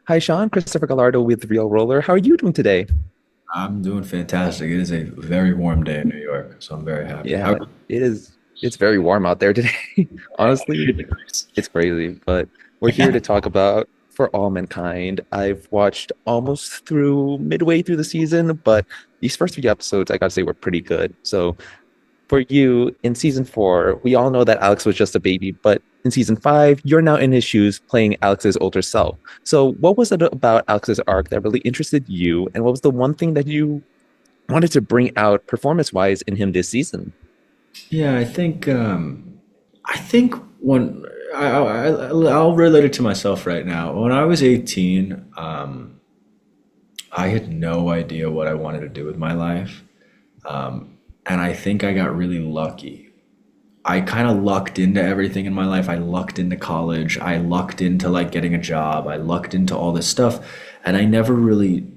Hi, Sean. Christopher Gallardo with Real Roller. How are you doing today? I'm doing fantastic. It is a very warm day in New York, so I'm very happy. Yeah, it is. It's very warm out there today. Honestly, 80 degrees. it's crazy, but we're here to talk about For All Mankind. I've watched almost through midway through the season, but these first few episodes, I gotta say, were pretty good. So for you in season four, we all know that Alex was just a baby, but in season five, you're now in his shoes playing Alex's older self. So what was it about Alex's arc that really interested you? And what was the one thing that you wanted to bring out performance wise in him this season? Yeah, I think when I'll relate it to myself right now. When I was 18, I had no idea what I wanted to do with my life, and I think I got really lucky. I kind of lucked into everything in my life. I lucked into college. I lucked into like getting a job. I lucked into all this stuff, and I never really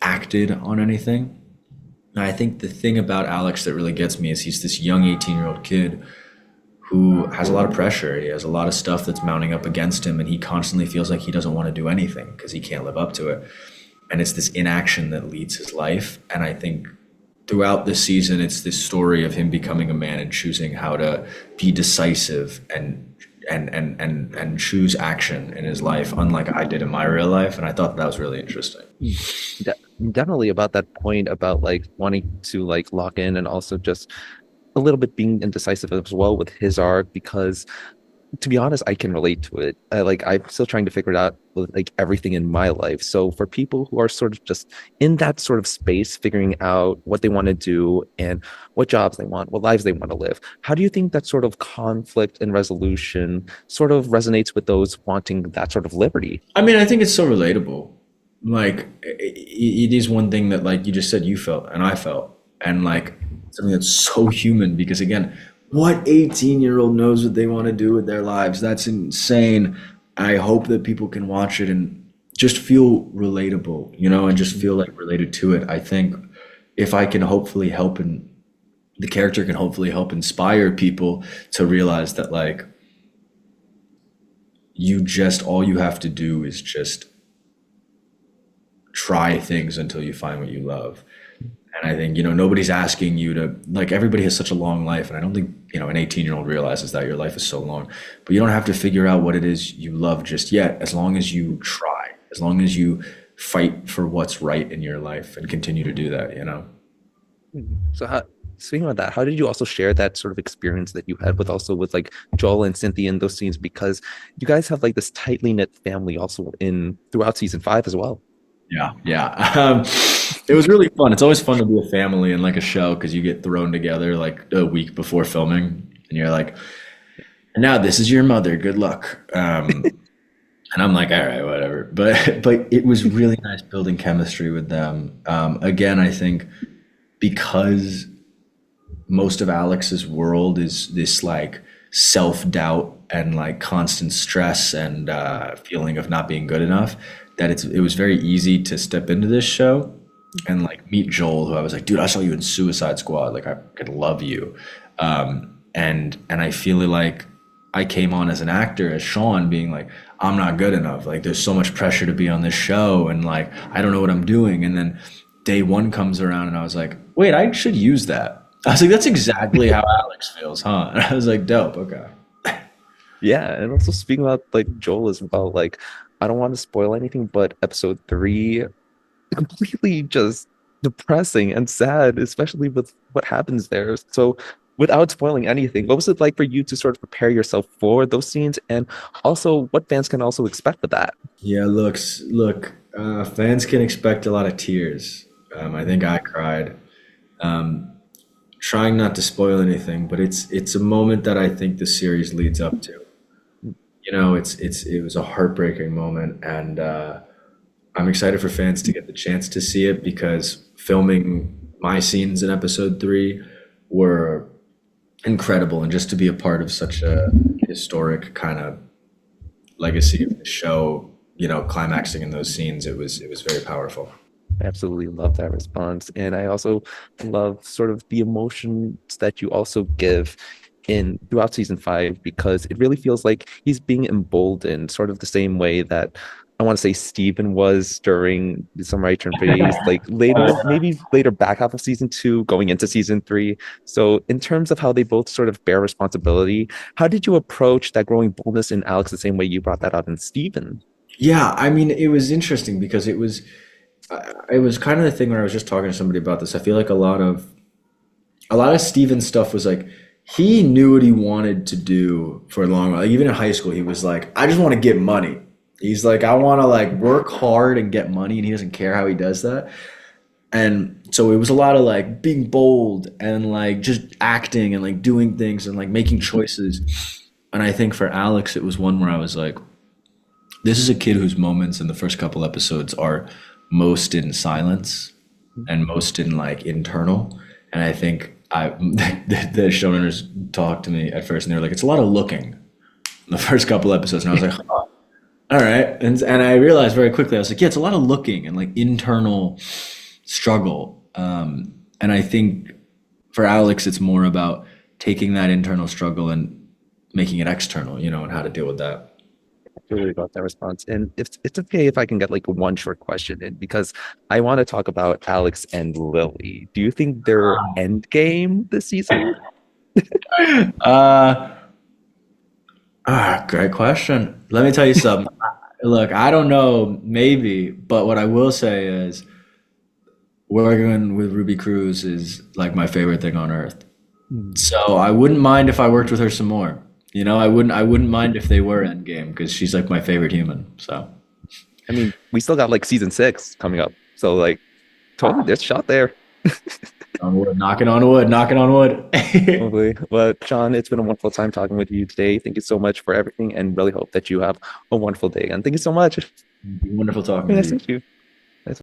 acted on anything. And I think the thing about Alex that really gets me is he's this young 18-year-old kid who has a lot of pressure. He has a lot of stuff that's mounting up against him, and he constantly feels like he doesn't want to do anything because he can't live up to it. And it's this inaction that leads his life. And I think throughout this season, it's this story of him becoming a man and choosing how to be decisive and choose action in his life, unlike I did in my real life. And I thought that was really interesting. De- Definitely about that point about like wanting to like lock in and also just a little bit being indecisive as well with his arc because to be honest, I can relate to it. I'm still trying to figure it out with like everything in my life. So for people who are sort of just in that sort of space, figuring out what they want to do and what jobs they want, what lives they want to live, how do you think that sort of conflict and resolution sort of resonates with those wanting that sort of liberty? I mean, I think it's so relatable. Like, it is one thing that, like you just said, you felt and I felt, and like something that's so human. Because again, what 18-year-old knows what they want to do with their lives? That's insane. I hope that people can watch it and just feel relatable, and just feel like related to it. I think if I can hopefully help and the character can hopefully help inspire people to realize that like you just all you have to do is just try things until you find what you love. And I think, nobody's asking you to, like, everybody has such a long life. And I don't think, an 18-year-old realizes that your life is so long. But you don't have to figure out what it is you love just yet, as long as you try, as long as you fight for what's right in your life and continue to do that. So speaking of that, how did you also share that sort of experience that you had with also with like Joel and Cynthia in those scenes? Because you guys have like this tightly knit family also in throughout season five as well. Yeah, yeah. It was really fun. It's always fun to be a family in like a show because you get thrown together like a week before filming, and you're like, "And now this is your mother. Good luck." And I'm like, all right, whatever. But it was really nice building chemistry with them. Again, I think because most of Alex's world is this like self-doubt and like constant stress and feeling of not being good enough, that it was very easy to step into this show and like meet Joel, who I was like, dude, I saw you in Suicide Squad. Like I could love you. And I feel like I came on as an actor, as Sean, being like, I'm not good enough. Like there's so much pressure to be on this show, and like I don't know what I'm doing. And then day one comes around, and I was like, wait, I should use that. I was like, that's exactly how Alex feels, huh? And I was like, dope, okay. Yeah, and also speaking about like Joel as well, like I don't want to spoil anything, but episode three completely just depressing and sad, especially with what happens there. So without spoiling anything, what was it like for you to sort of prepare yourself for those scenes and also what fans can also expect with that? Yeah, look, fans can expect a lot of tears. I think I cried. Um, Trying not to spoil anything, but it's a moment that I think the series leads up to. It was a heartbreaking moment, and I'm excited for fans to get the chance to see it because filming my scenes in episode three were incredible, and just to be a part of such a historic kind of legacy of the show, climaxing in those scenes, it was very powerful. I absolutely love that response. And I also love sort of the emotions that you also give in throughout season five because it really feels like he's being emboldened, sort of the same way that I want to say Steven was during the Summer I Turned Pretty, like later, maybe later back half of season two, going into season three. So in terms of how they both sort of bear responsibility, how did you approach that growing boldness in Alex the same way you brought that out in Steven? Yeah, I mean, it was interesting because it was kind of the thing where I was just talking to somebody about this. I feel like a lot of Steven's stuff was like he knew what he wanted to do for a long while. Like, even in high school, he was like, I just want to get money. He's like, I want to like work hard and get money, and he doesn't care how he does that. And so it was a lot of like being bold and like just acting and like doing things and like making choices. And I think for Alex, it was one where I was like, this is a kid whose moments in the first couple episodes are most in silence and most in like internal. And I think the showrunners talked to me at first and they were like, it's a lot of looking in the first couple episodes. And I was like, huh, all right. And I realized very quickly, I was like, yeah, it's a lot of looking and like internal struggle. And I think for Alex, it's more about taking that internal struggle and making it external, you know, and how to deal with that. Really about that response. And if it's okay if I can get like one short question in, because I want to talk about Alex and Lily. Do you think they're endgame this season? Uh, Great question. Let me tell you something. Look, I don't know, maybe, but what I will say is working with Ruby Cruz is like my favorite thing on earth. Hmm. So I wouldn't mind if I worked with her some more. You know, I wouldn't mind if they were Endgame because she's like my favorite human. So I mean, we still got like season six coming up. So like totally there's a shot there. on wood, knocking on wood, knocking on wood. Probably. But Sean, it's been a wonderful time talking with you today. Thank you so much for everything and really hope that you have a wonderful day. And thank you so much. Wonderful talking Very with nice to you. meet you. Nice